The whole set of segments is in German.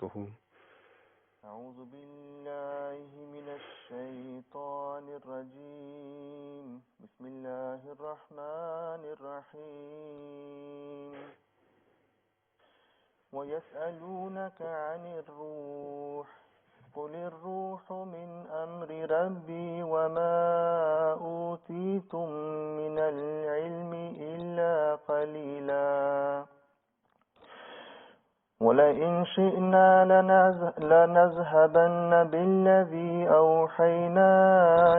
وبركاته. أعوذ بالله من الشيطان الرجيم بسم الله الرحمن الرحيم ويسألونك عن الروح قل الروح من أمر ربي وما أوتيتم من العلم إلا قليلا ولئن شئنا لنذهبن بالذي أوحينا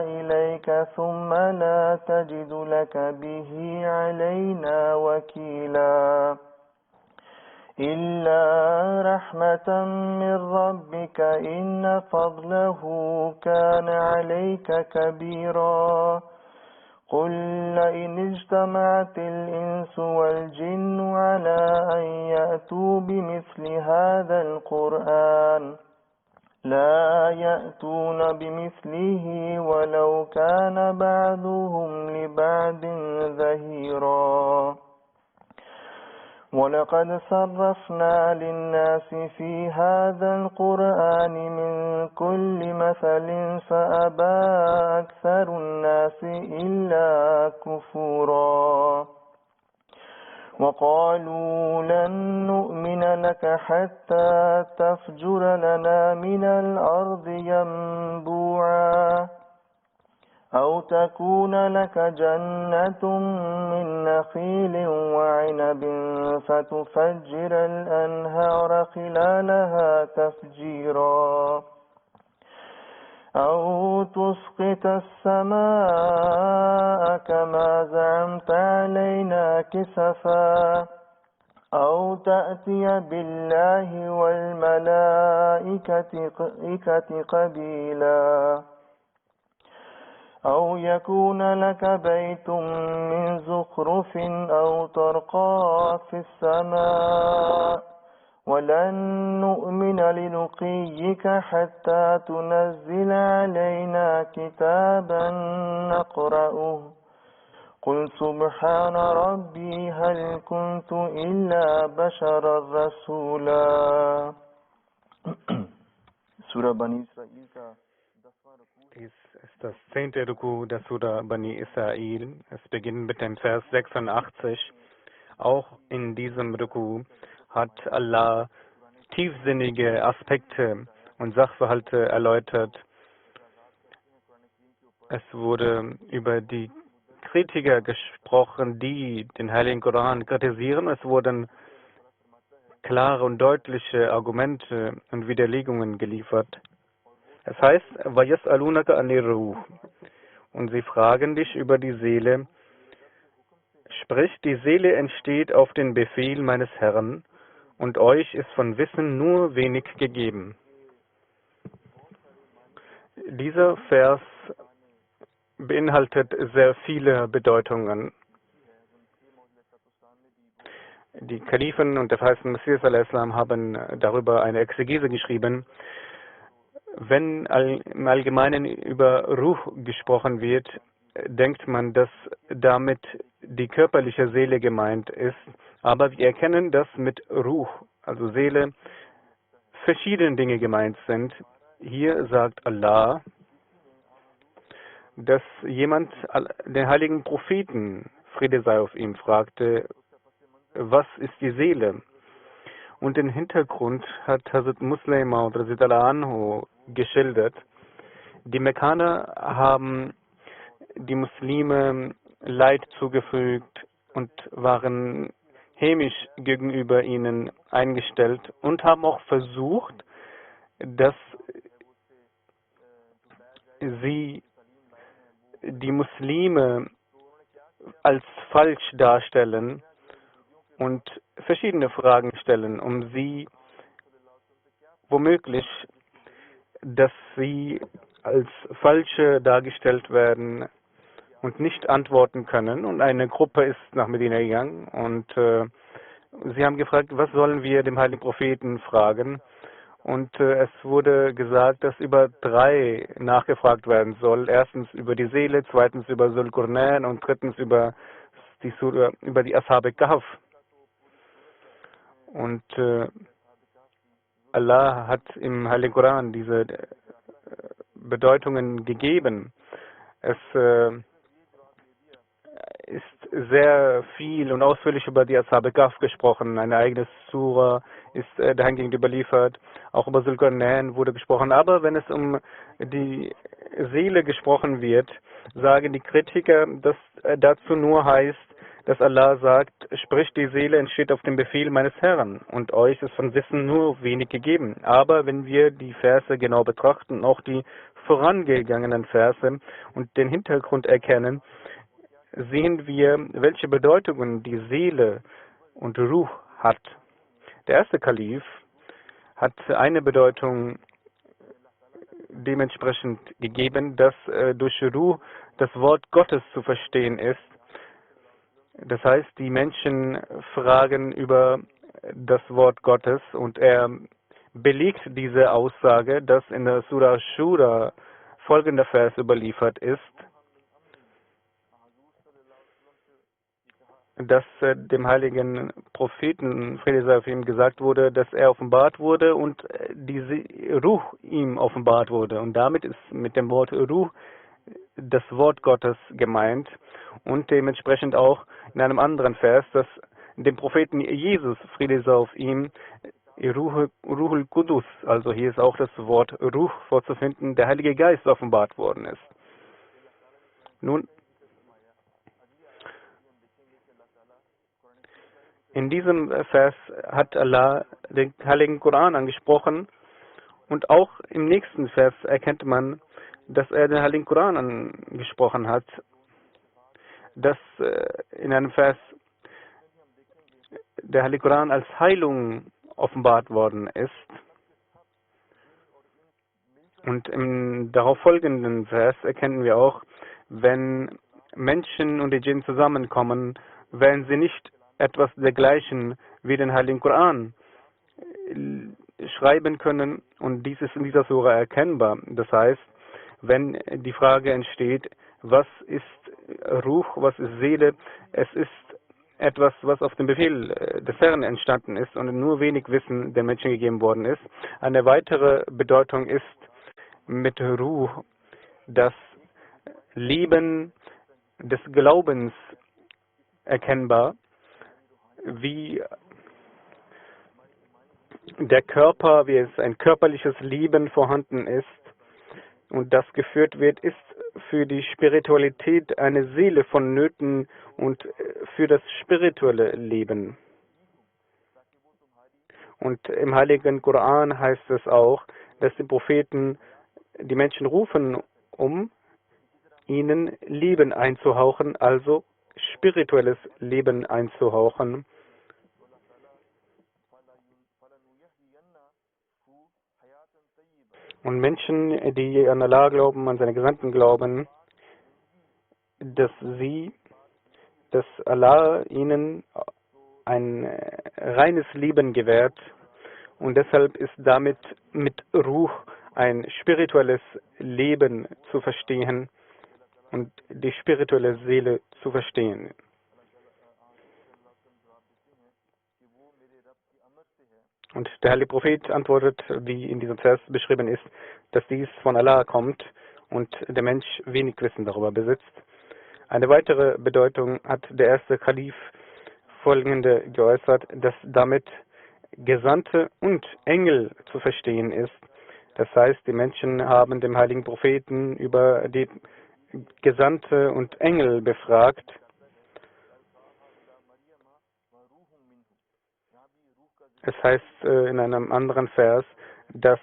إليك ثم لا تجد لك به علينا وكيلا إلا رحمة من ربك إن فضله كان عليك كبيرا قل لئن اجتمعت الإنس والجن على أن يأتوا بمثل هذا القرآن لا يأتون بمثله ولو كان بعضهم لبعض ظهيرا ولقد صرفنا للناس في هذا القرآن من كل مثل فأبى أكثر الناس إلا كفورا وقالوا لن نؤمن لك حتى تفجر لنا من الأرض ينبوعا أو تكون لك جنة من نخيل وعنب فتفجر الأنهار خلالها تفجيرا أو تسقط السماء كما زعمت علينا كسفا أو تأتي بالله والملائكة قبيلا أو يكون لك بيت من زخرف أو ترقى في السماء ولن نؤمن لرقيك حتى تنزل علينا كتابا نقرأه قل سبحان ربي هل كنت إلا بشرا رسولا Surah Bani Israel ka Dies ist das 10. Ruku der Surah Bani Israel. Es beginnt mit dem Vers 86. Auch in diesem Ruku hat Allah tiefsinnige Aspekte und Sachverhalte erläutert. Es wurde über die Kritiker gesprochen, die den Heiligen Koran kritisieren. Es wurden klare und deutliche Argumente und Widerlegungen geliefert. Es heißt, وَيَسْأَلُونَكَ عَنِ الرُّوحِ und sie fragen dich über die Seele. Sprich, die Seele entsteht auf den Befehl meines Herrn und euch ist von Wissen nur wenig gegeben. Dieser Vers beinhaltet sehr viele Bedeutungen. Die Kalifen und der verheißene Messias al-Islam haben darüber eine Exegese geschrieben. Wenn im Allgemeinen über Ruh gesprochen wird, denkt man, dass damit die körperliche Seele gemeint ist. Aber wir erkennen, dass mit Ruh, also Seele, verschiedene Dinge gemeint sind. Hier sagt Allah, dass jemand den heiligen Propheten, Friede sei auf ihm, fragte, was ist die Seele? Und den Hintergrund hat Hazrat Muslim Maud anhu geschildert. Die Mekkaner haben die Muslime Leid zugefügt und waren hämisch gegenüber ihnen eingestellt und haben auch versucht, dass sie die Muslime als falsch darstellen und verschiedene Fragen stellen, um sie womöglich, dass sie als falsche dargestellt werden und nicht antworten können. Und eine Gruppe ist nach Medina gegangen und sie haben gefragt, was sollen wir dem heiligen Propheten fragen? Und es wurde gesagt, dass über 3 nachgefragt werden soll. Erstens über die Seele, zweitens über Zulqarnain und drittens über die Ashab Kahf. Und Allah hat im Heiligen Koran diese Bedeutungen gegeben. Es ist sehr viel und ausführlich über die Ashab Kahf gesprochen. Eine eigene Sura ist dahingehend überliefert. Auch über Zulkarnain wurde gesprochen. Aber wenn es um die Seele gesprochen wird, sagen die Kritiker, dass dazu nur heißt, dass Allah sagt, sprich, die Seele entsteht auf dem Befehl meines Herrn und euch ist von Wissen nur wenig gegeben. Aber wenn wir die Verse genau betrachten, auch die vorangegangenen Verse und den Hintergrund erkennen, sehen wir, welche Bedeutungen die Seele und Ruh hat. Der erste Kalif hat eine Bedeutung dementsprechend gegeben, dass durch Ruh das Wort Gottes zu verstehen ist. Das heißt, die Menschen fragen über das Wort Gottes und er belegt diese Aussage, dass in der Surah Shura folgender Vers überliefert ist, dass dem heiligen Propheten, Friede sei auf ihm, gesagt wurde, dass er offenbart wurde und diese Ruh ihm offenbart wurde. Und damit ist mit dem Wort Ruh das Wort Gottes gemeint und dementsprechend auch in einem anderen Vers, dass dem Propheten Jesus, Friede sei auf ihm, Ruhul Qudus, also hier ist auch das Wort Ruh vorzufinden, der Heilige Geist offenbart worden ist. Nun, in diesem Vers hat Allah den Heiligen Koran angesprochen und auch im nächsten Vers erkennt man, dass er den Heiligen Koran angesprochen hat, dass in einem Vers der Heilige Koran als Heilung offenbart worden ist. Und im darauf folgenden Vers erkennen wir auch, wenn Menschen und die Djinn zusammenkommen, werden sie nicht etwas dergleichen wie den Heiligen Koran schreiben können und dies ist in dieser Sura erkennbar. Das heißt, wenn die Frage entsteht, was ist Ruh, was ist Seele, es ist etwas, was auf dem Befehl des Herrn entstanden ist und nur wenig Wissen den Menschen gegeben worden ist. Eine weitere Bedeutung ist mit Ruh das Leben des Glaubens erkennbar, wie der Körper, wie es ein körperliches Leben vorhanden ist und das geführt wird, ist für die Spiritualität eine Seele vonnöten und für das spirituelle Leben. Und im Heiligen Koran heißt es auch, dass die Propheten die Menschen rufen, um ihnen Leben einzuhauchen, also spirituelles Leben einzuhauchen. Und Menschen, die an Allah glauben, an seine Gesandten glauben, dass Allah ihnen ein reines Leben gewährt und deshalb ist damit mit Ruh ein spirituelles Leben zu verstehen und die spirituelle Seele zu verstehen. Und der heilige Prophet antwortet, wie in diesem Vers beschrieben ist, dass dies von Allah kommt und der Mensch wenig Wissen darüber besitzt. Eine weitere Bedeutung hat der erste Kalif folgende geäußert, dass damit Gesandte und Engel zu verstehen ist. Das heißt, die Menschen haben dem heiligen Propheten über die Gesandte und Engel befragt. Es heißt in einem anderen Vers, dass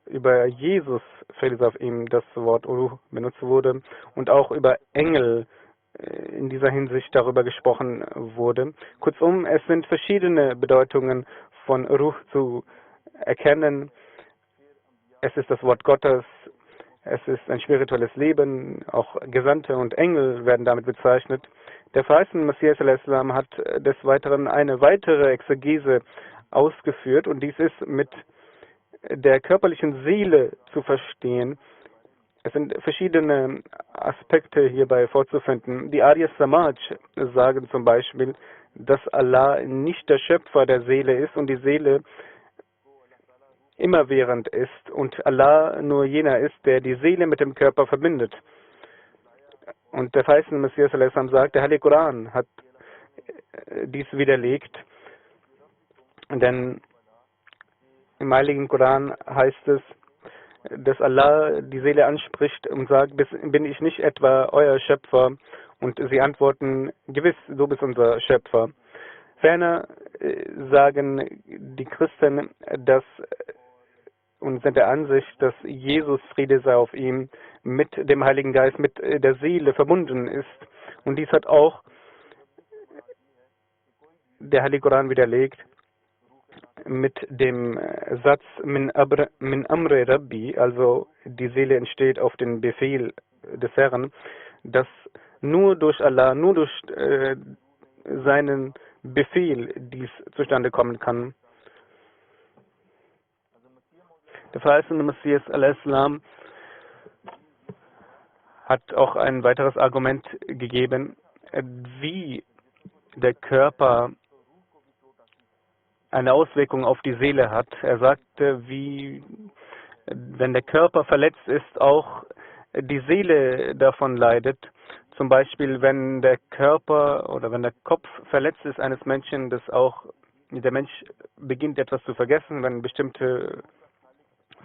über Jesus, Friede sei auf ihm, das Wort Ruh benutzt wurde und auch über Engel in dieser Hinsicht darüber gesprochen wurde. Kurzum, es sind verschiedene Bedeutungen von Ruh zu erkennen. Es ist das Wort Gottes, es ist ein spirituelles Leben, auch Gesandte und Engel werden damit bezeichnet. Der verheißene Messias al-Islam hat des Weiteren eine weitere Exegese ausgeführt und dies ist mit der körperlichen Seele zu verstehen. Es sind verschiedene Aspekte hierbei vorzufinden. Die Arya Samaj sagen zum Beispiel, dass Allah nicht der Schöpfer der Seele ist und die Seele immerwährend ist und Allah nur jener ist, der die Seele mit dem Körper verbindet. Und der verheißene Messias a.s. sagt, der Heilige Koran hat dies widerlegt, denn im Heiligen Koran heißt es, dass Allah die Seele anspricht und sagt, bin ich nicht etwa euer Schöpfer? Und sie antworten, gewiss, du bist unser Schöpfer. Ferner sagen die Christen, dass und sind der Ansicht, dass Jesus, Friede sei auf ihm, mit dem Heiligen Geist, mit der Seele verbunden ist. Und dies hat auch der Heilige Koran widerlegt mit dem Satz min amri Rabbi, also die Seele entsteht auf den Befehl des Herrn, dass nur durch Allah, nur durch seinen Befehl dies zustande kommen kann. Der verheißene Messias al-Islam hat auch ein weiteres Argument gegeben, wie der Körper eine Auswirkung auf die Seele hat. Er sagte, wie wenn der Körper verletzt ist, auch die Seele davon leidet. Zum Beispiel, wenn der Körper oder wenn der Kopf verletzt ist eines Menschen, dass auch der Mensch beginnt etwas zu vergessen, wenn bestimmte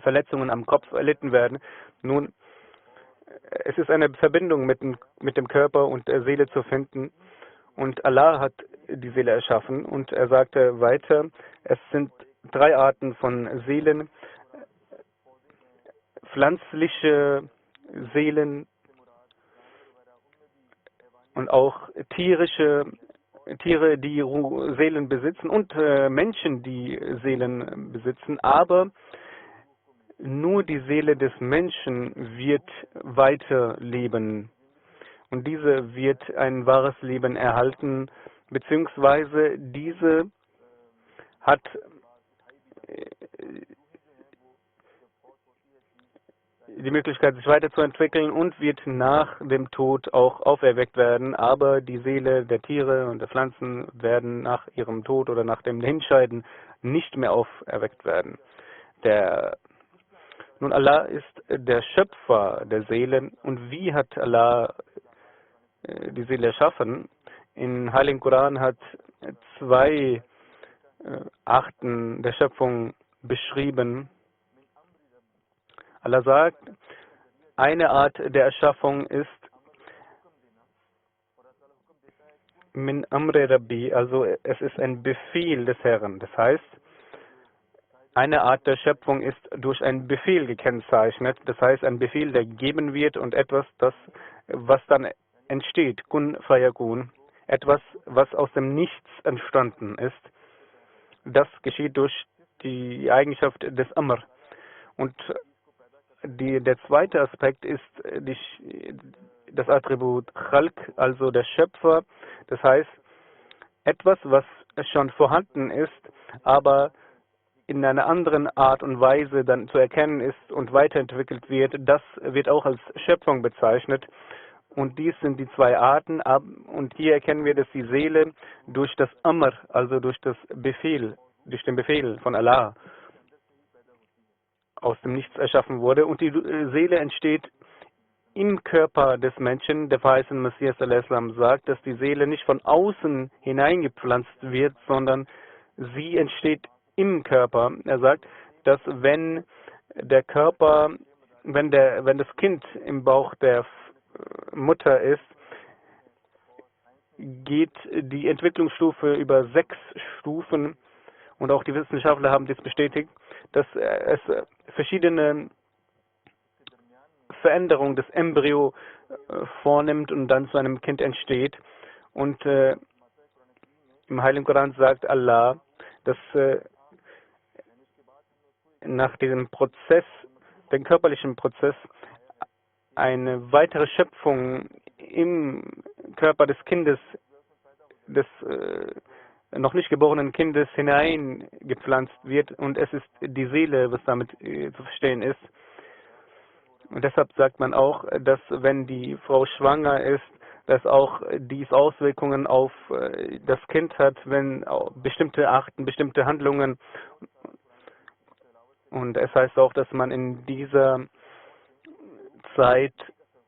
Verletzungen am Kopf erlitten werden. Nun, es ist eine Verbindung mit dem Körper und der Seele zu finden. Und Allah hat die Seele erschaffen und er sagte weiter, es sind 3 Arten von Seelen, pflanzliche Seelen und auch Tiere, die Seelen besitzen und Menschen, die Seelen besitzen, aber nur die Seele des Menschen wird weiterleben. Und diese wird ein wahres Leben erhalten, beziehungsweise diese hat die Möglichkeit, sich weiterzuentwickeln und wird nach dem Tod auch auferweckt werden. Aber die Seele der Tiere und der Pflanzen werden nach ihrem Tod oder nach dem Hinscheiden nicht mehr auferweckt werden. Nun, Allah ist der Schöpfer der Seelen. Und wie hat Allah die Seele erschaffen? Im Heiligen Koran hat 2 Arten der Schöpfung beschrieben. Allah sagt, eine Art der Erschaffung ist min amri Rabbi, also es ist ein Befehl des Herrn. Das heißt, eine Art der Schöpfung ist durch einen Befehl gekennzeichnet. Das heißt, ein Befehl, der gegeben wird und etwas, was dann entsteht, kun fayakun, etwas, was aus dem Nichts entstanden ist. Das geschieht durch die Eigenschaft des Amr. Und der zweite Aspekt ist das Attribut Khalq, also der Schöpfer. Das heißt, etwas, was schon vorhanden ist, aber in einer anderen Art und Weise dann zu erkennen ist und weiterentwickelt wird, das wird auch als Schöpfung bezeichnet. Und dies sind die 2 Arten. Und hier erkennen wir, dass die Seele durch das Amr, also durch den Befehl von Allah, aus dem Nichts erschaffen wurde. Und die Seele entsteht im Körper des Menschen. Der verheißene Messias a.s. sagt, dass die Seele nicht von außen hineingepflanzt wird, sondern sie entsteht im Körper. Er sagt, dass wenn das Kind im Bauch der Mutter ist, geht die Entwicklungsstufe über 6 Stufen und auch die Wissenschaftler haben dies bestätigt, dass es verschiedene Veränderungen des Embryo vornimmt und dann zu einem Kind entsteht. Und im Heiligen Koran sagt Allah, dass nach diesem Prozess, dem körperlichen Prozess, eine weitere Schöpfung im Körper des Kindes, des noch nicht geborenen Kindes hineingepflanzt wird und es ist die Seele, was damit zu verstehen ist. Und deshalb sagt man auch, dass wenn die Frau schwanger ist, dass auch dies Auswirkungen auf das Kind hat, wenn bestimmte Handlungen Und es heißt auch, dass man in dieser Zeit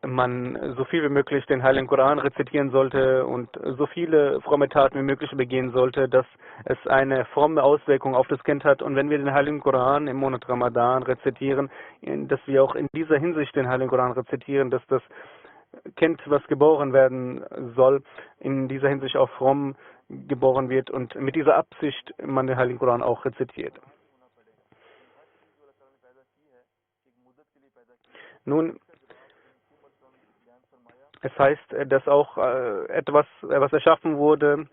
so viel wie möglich den Heiligen Koran rezitieren sollte und so viele fromme Taten wie möglich begehen sollte, dass es eine fromme Auswirkung auf das Kind hat. Und wenn wir den Heiligen Koran im Monat Ramadan rezitieren, dass wir auch in dieser Hinsicht den Heiligen Koran rezitieren, dass das Kind, was geboren werden soll, in dieser Hinsicht auch fromm geboren wird und mit dieser Absicht man den Heiligen Koran auch rezitiert. Nun, es heißt, dass auch etwas, was erschaffen wurde,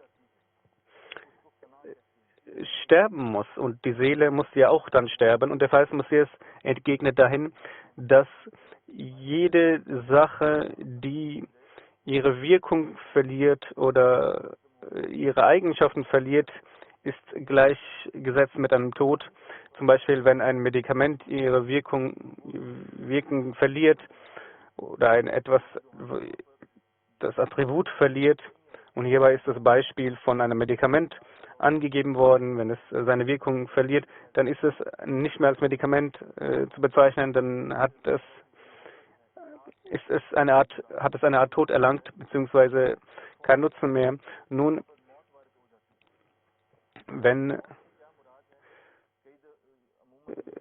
sterben muss. Und die Seele muss ja auch dann sterben. Und der Feist Messias entgegnet dahin, dass jede Sache, die ihre Wirkung verliert oder ihre Eigenschaften verliert, ist gleichgesetzt mit einem Tod. Zum Beispiel, wenn ein Medikament ihre Wirkung verliert oder etwas das Attribut verliert. Und hierbei ist das Beispiel von einem Medikament angegeben worden. Wenn es seine Wirkung verliert, dann ist es nicht mehr als Medikament zu bezeichnen, dann hat es eine Art Tod erlangt, beziehungsweise keinen Nutzen mehr. Nun, wenn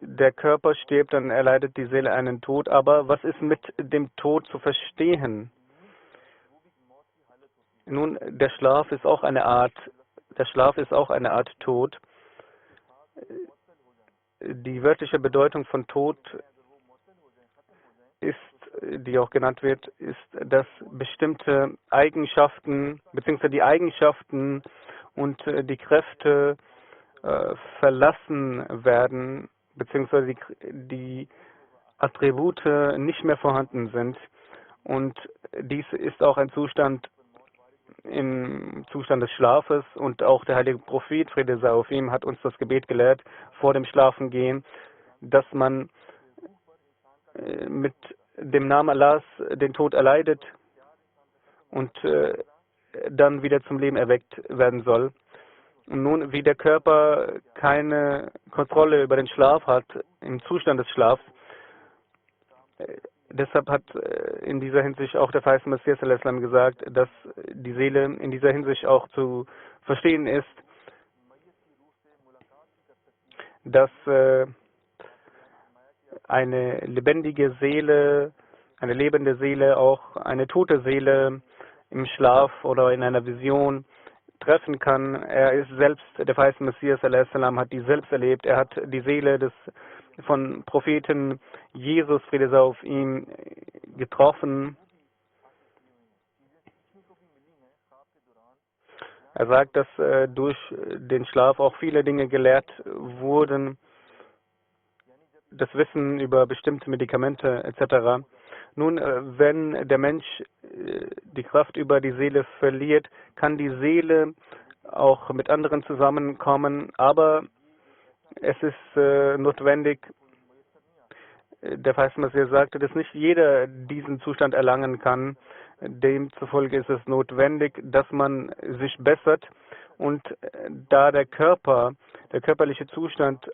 der Körper stirbt, dann erleidet die Seele einen Tod. Aber was ist mit dem Tod zu verstehen? Nun, der Schlaf ist auch eine Art Tod. Die wörtliche Bedeutung von Tod ist, die auch genannt wird, ist, dass bestimmte Eigenschaften, beziehungsweise die Eigenschaften und die Kräfte verlassen werden, beziehungsweise die Attribute nicht mehr vorhanden sind. Und dies ist auch ein Zustand im Zustand des Schlafes, und auch der heilige Prophet, Friede sei auf ihm, hat uns das Gebet gelehrt, vor dem Schlafengehen, dass man mit dem Namen Allahs den Tod erleidet und dann wieder zum Leben erweckt werden soll. Und nun, wie der Körper keine Kontrolle über den Schlaf hat, im Zustand des Schlafs, deshalb hat in dieser Hinsicht auch der Feist Messias gesagt, dass die Seele in dieser Hinsicht auch zu verstehen ist, dass eine lebendige Seele, eine lebende Seele auch eine tote Seele im Schlaf oder in einer Vision treffen kann. Er ist selbst, der Feist Messias hat die selbst erlebt. Er hat die Seele von Propheten Jesus, Friede sei auf ihm, getroffen. Er sagt, dass durch den Schlaf auch viele Dinge gelehrt wurden, das Wissen über bestimmte Medikamente etc. Nun, wenn der Mensch die Kraft über die Seele verliert, kann die Seele auch mit anderen zusammenkommen, aber es ist notwendig, der Feist Messias sagte, dass nicht jeder diesen Zustand erlangen kann. Demzufolge ist es notwendig, dass man sich bessert, und da der körperliche Zustand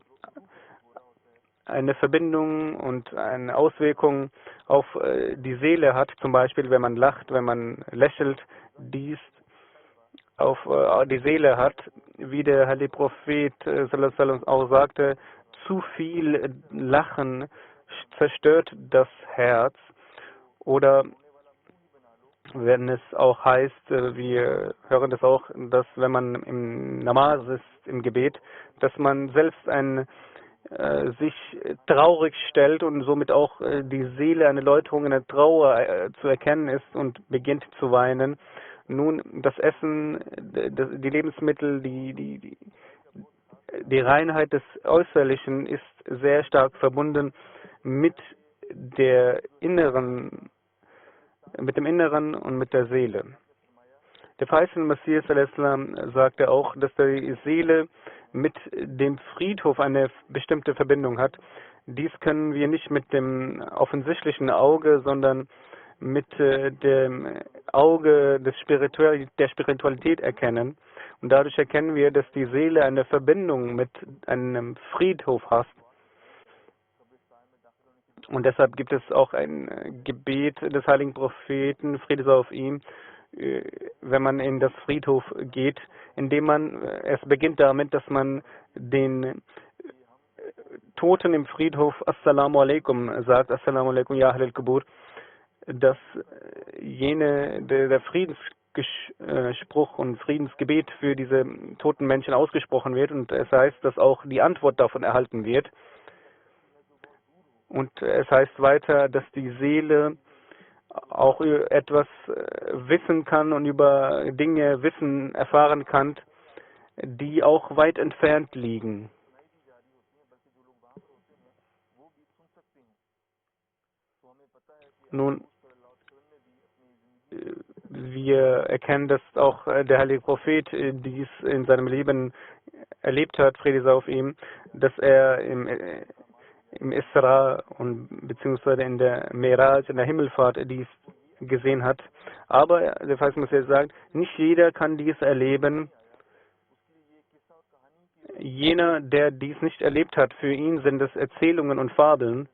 eine Verbindung und eine Auswirkung auf die Seele hat, zum Beispiel wenn man lacht, wenn man lächelt, dies auf die Seele hat, wie der heilige Prophet auch sagte, zu viel Lachen zerstört das Herz. Oder wenn es auch heißt, wir hören das auch, dass wenn man im Namaz ist, im Gebet, dass man selbst sich traurig stellt und somit auch die Seele eine Läuterung in der Trauer zu erkennen ist und beginnt zu weinen. Nun, das Essen, die Lebensmittel, die Reinheit des Äußerlichen ist sehr stark verbunden mit dem Inneren und mit der Seele. Der Feist Messias sagte auch, dass die Seele mit dem Friedhof eine bestimmte Verbindung hat. Dies können wir nicht mit dem offensichtlichen Auge, sondern mit dem Auge der Spiritualität erkennen. Und dadurch erkennen wir, dass die Seele eine Verbindung mit einem Friedhof hat. Und deshalb gibt es auch ein Gebet des heiligen Propheten, Friede sei auf ihm, wenn man in das Friedhof geht, indem man, es beginnt damit, dass man den Toten im Friedhof Assalamu alaikum sagt, Assalamu alaikum ya Ahl al-Qubur, dass der Friedensspruch und Friedensgebet für diese toten Menschen ausgesprochen wird, und es heißt, dass auch die Antwort davon erhalten wird. Und es heißt weiter, dass die Seele auch etwas wissen kann und über Dinge Wissen erfahren kann, die auch weit entfernt liegen. Nun, wir erkennen, dass auch der heilige Prophet dies in seinem Leben erlebt hat, Friede sei auf ihm, dass er im Isra und beziehungsweise in der Miraj, in der Himmelfahrt dies gesehen hat. Aber der Messias sagt, nicht jeder kann dies erleben. Jener, der dies nicht erlebt hat, für ihn sind es Erzählungen und Fabeln.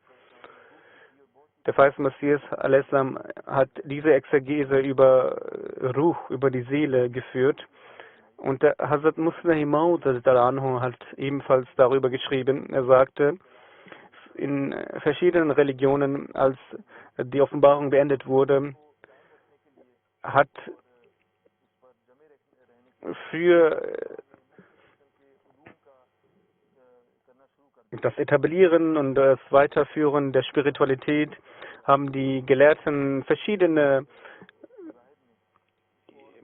Der Messias al-Islam hat diese Exegese über Ruh, über die Seele geführt. Und der Hazrat Musleh Maud hat ebenfalls darüber geschrieben. Er sagte, in verschiedenen Religionen, als die Offenbarung beendet wurde, hat für das Etablieren und das Weiterführen der Spiritualität haben die Gelehrten verschiedene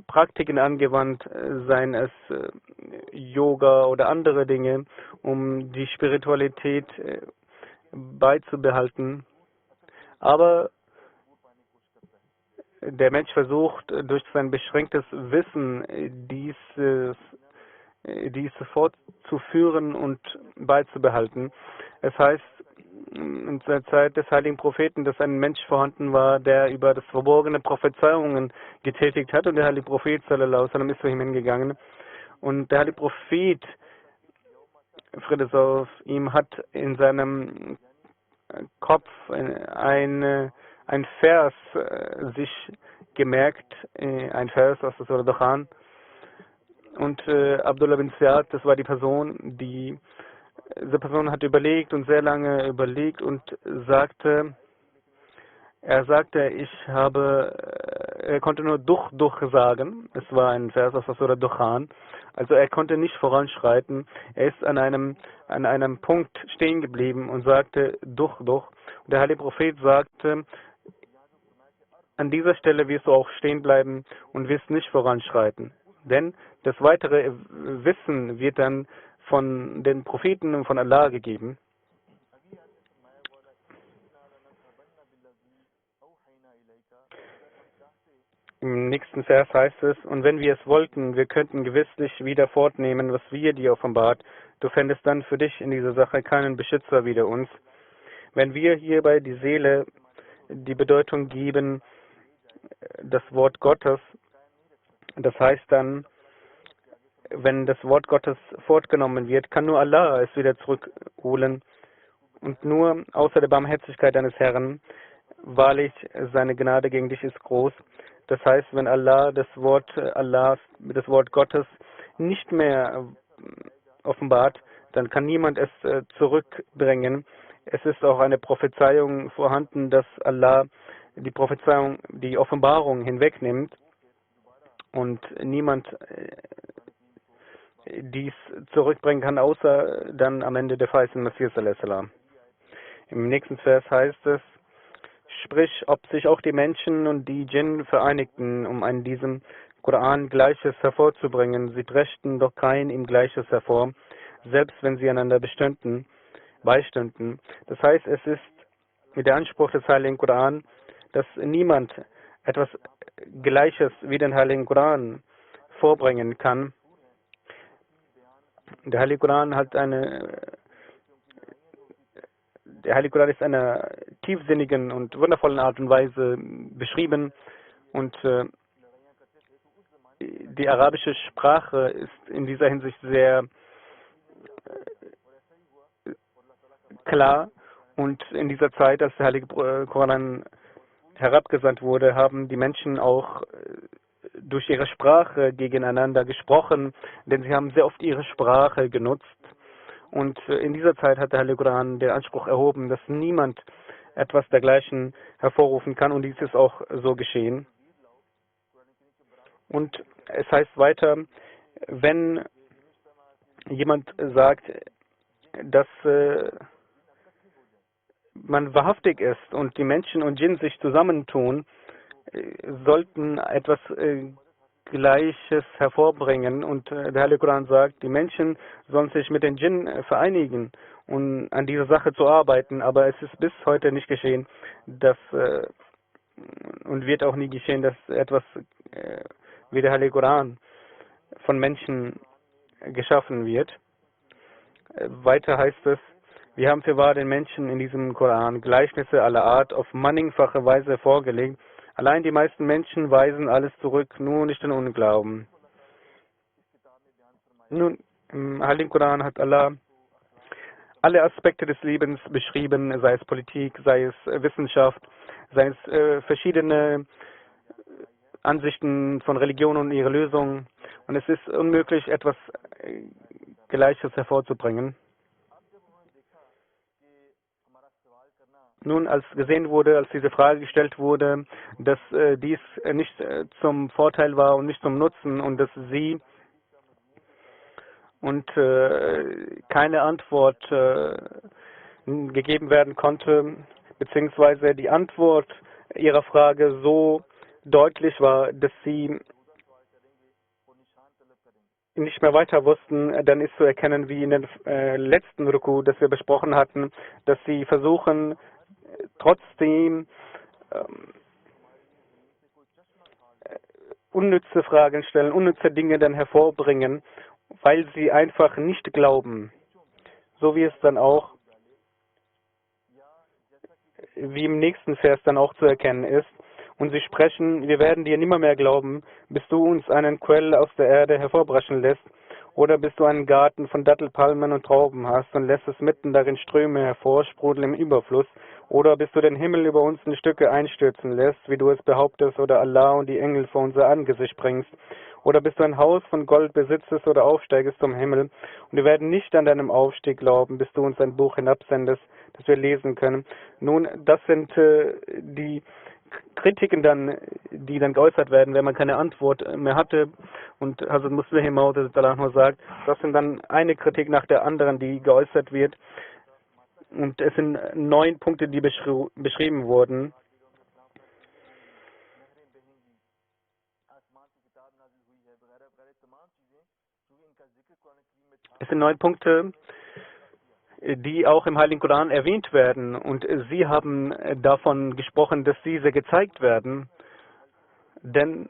Praktiken angewandt, seien es Yoga oder andere Dinge, um die Spiritualität beizubehalten. Aber der Mensch versucht durch sein beschränktes Wissen dies fortzuführen und beizubehalten. Es heißt in der Zeit des heiligen Propheten, dass ein Mensch vorhanden war, der über das verborgene Prophezeiungen getätigt hat, und der heilige Prophet sallallahu alaihi wasallam ist zu ihm hingegangen, und der heilige Prophet, Friede sei auf ihm, hat in seinem Kopf ein Vers sich gemerkt, ein Vers aus der Surah Dukhan. Und Abdullah bin Ziyad, das war die Person, diese Person hat überlegt und sehr lange überlegt und er konnte nur Duch sagen. Es war ein Vers aus der Surah Dukhan. Also er konnte nicht voranschreiten. Er ist an einem Punkt stehen geblieben und sagte Duch. Und der heilige Prophet sagte, an dieser Stelle wirst du auch stehen bleiben und wirst nicht voranschreiten. Denn das weitere Wissen wird dann von den Propheten und von Allah gegeben. Im nächsten Vers heißt es, und wenn wir es wollten, wir könnten gewisslich wieder fortnehmen, was wir dir offenbart. Du fändest dann für dich in dieser Sache keinen Beschützer wider uns. Wenn wir hierbei die Seele die Bedeutung geben, das Wort Gottes, das heißt dann, wenn das Wort Gottes fortgenommen wird, kann nur Allah es wieder zurückholen, und nur außer der Barmherzigkeit deines Herrn, wahrlich seine Gnade gegen dich ist groß. Das heißt, wenn Allah das Wort Gottes nicht mehr offenbart, dann kann niemand es zurückbringen. Es ist auch eine Prophezeiung vorhanden, dass Allah die Offenbarung hinwegnimmt und niemand dies zurückbringen kann, außer dann am Ende der verheißenen Messias a.s. Im nächsten Vers heißt es, sprich, ob sich auch die Menschen und die Djinn vereinigten, um an diesem Koran Gleiches hervorzubringen. Sie brächten doch kein ihm Gleiches hervor, selbst wenn sie einander beistünden. Das heißt, es ist der Anspruch des Heiligen Koran, dass niemand etwas Gleiches wie den Heiligen Koran vorbringen kann. Der Heilige Koran ist in einer tiefsinnigen und wundervollen Art und Weise beschrieben, und die arabische Sprache ist in dieser Hinsicht sehr klar, Und in dieser Zeit, als der Heilige Koran herabgesandt wurde, haben die Menschen auch durch ihre Sprache gegeneinander gesprochen, denn sie haben sehr oft ihre Sprache genutzt. Und in dieser Zeit hat der Heilige Koran den Anspruch erhoben, dass niemand etwas dergleichen hervorrufen kann, und dies ist auch so geschehen. Und es heißt weiter, wenn jemand sagt, dass man wahrhaftig ist und die Menschen und Djinn sich zusammentun, sollten etwas Gleiches hervorbringen. Und der Heilige Koran sagt, die Menschen sollen sich mit den Djinn vereinigen, um an dieser Sache zu arbeiten. Aber es ist bis heute nicht geschehen, dass und wird auch nie geschehen, dass etwas wie der Heilige Koran von Menschen geschaffen wird. Weiter heißt es, wir haben für wahr den Menschen in diesem Koran Gleichnisse aller Art auf mannigfache Weise vorgelegt. Allein die meisten Menschen weisen alles zurück, nur nicht den Unglauben. Nun, im Heiligen Koran hat Allah alle Aspekte des Lebens beschrieben, sei es Politik, sei es Wissenschaft, sei es verschiedene Ansichten von Religion und ihre Lösungen. Und es ist unmöglich, etwas Gleiches hervorzubringen. Nun, als gesehen wurde, als diese Frage gestellt wurde, dass dies nicht zum Vorteil war und nicht zum Nutzen und dass sie keine Antwort gegeben werden konnte, beziehungsweise die Antwort ihrer Frage so deutlich war, dass sie nicht mehr weiter wussten, dann ist zu erkennen, wie in den letzten Ruku, das wir besprochen hatten, dass sie versuchen, trotzdem unnütze Fragen stellen, unnütze Dinge dann hervorbringen, weil sie einfach nicht glauben. So wie es dann auch, wie im nächsten Vers dann auch zu erkennen ist. Und sie sprechen, wir werden dir nimmer mehr glauben, bis du uns einen Quell aus der Erde hervorbrechen lässt, oder bis du einen Garten von Dattelpalmen und Trauben hast und lässt es mitten darin Ströme hervorsprudeln im Überfluss, oder bis du den Himmel über uns in Stücke einstürzen lässt, wie du es behauptest, oder Allah und die Engel vor unser Angesicht bringst, oder bis du ein Haus von Gold besitzest oder aufsteigest zum Himmel, und wir werden nicht an deinem Aufstieg glauben, bis du uns ein Buch hinabsendest, das wir lesen können. Nun, das sind die Kritiken dann, die dann geäußert werden, wenn man keine Antwort mehr hatte. Und Hazrat Musleh Maud sagt, das sind dann eine Kritik nach der anderen, die geäußert wird. Und es sind 9 Punkte, die beschrieben wurden. Es sind 9 Punkte, die auch im Heiligen Koran erwähnt werden. Und Sie haben davon gesprochen, dass diese gezeigt werden. Denn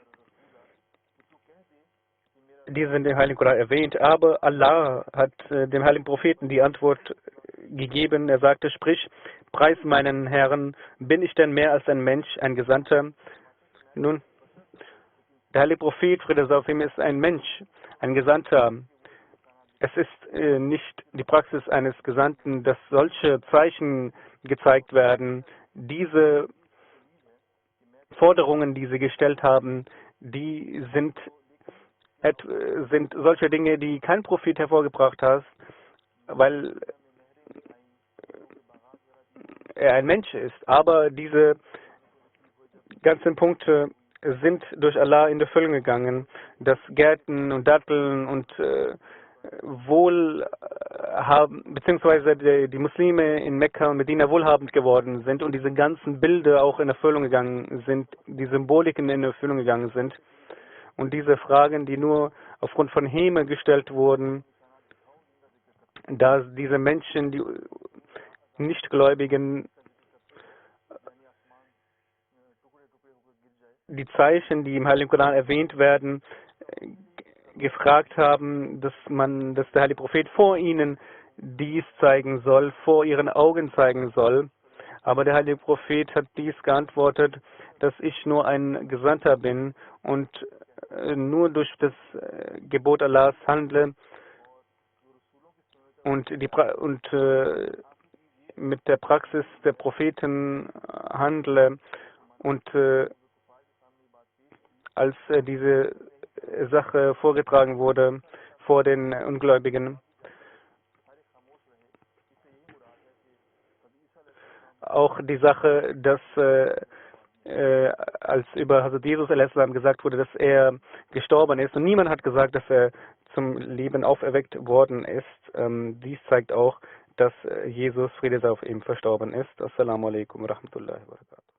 diese sind im Heiligen Koran erwähnt. Aber Allah hat dem Heiligen Propheten die Antwort gegeben. Er sagte, sprich, preis meinen Herrn, bin ich denn mehr als ein Mensch, ein Gesandter? Nun, der Heilige Prophet, Friede sei auf ihm, ist ein Mensch, ein Gesandter. Es ist nicht die Praxis eines Gesandten, dass solche Zeichen gezeigt werden. Diese Forderungen, die sie gestellt haben, die sind solche Dinge, die kein Prophet hervorgebracht hat, weil er ein Mensch ist. Aber diese ganzen Punkte sind durch Allah in Erfüllung gegangen, dass Gärten und Datteln und beziehungsweise die Muslime in Mekka und Medina wohlhabend geworden sind und diese ganzen Bilder auch in Erfüllung gegangen sind, die Symboliken in Erfüllung gegangen sind. Und diese Fragen, die nur aufgrund von Häme gestellt wurden, da diese Menschen, die Nichtgläubigen, die Zeichen, die im Heiligen Koran erwähnt werden, gefragt haben, dass der Heilige Prophet vor ihnen dies zeigen soll, vor ihren Augen zeigen soll. Aber der Heilige Prophet hat dies geantwortet, dass ich nur ein Gesandter bin und nur durch das Gebot Allahs handle und mit der Praxis der Propheten handle. Und als diese Sache vorgetragen wurde vor den Ungläubigen, auch die Sache, dass als über Hazrat Jesus a.s. gesagt wurde, dass er gestorben ist und niemand hat gesagt, dass er zum Leben auferweckt worden ist. Dies zeigt auch, dass Jesus, Friede sei auf ihm, verstorben ist. Assalamu alaikum wa rahmatullahi wa barakatuh.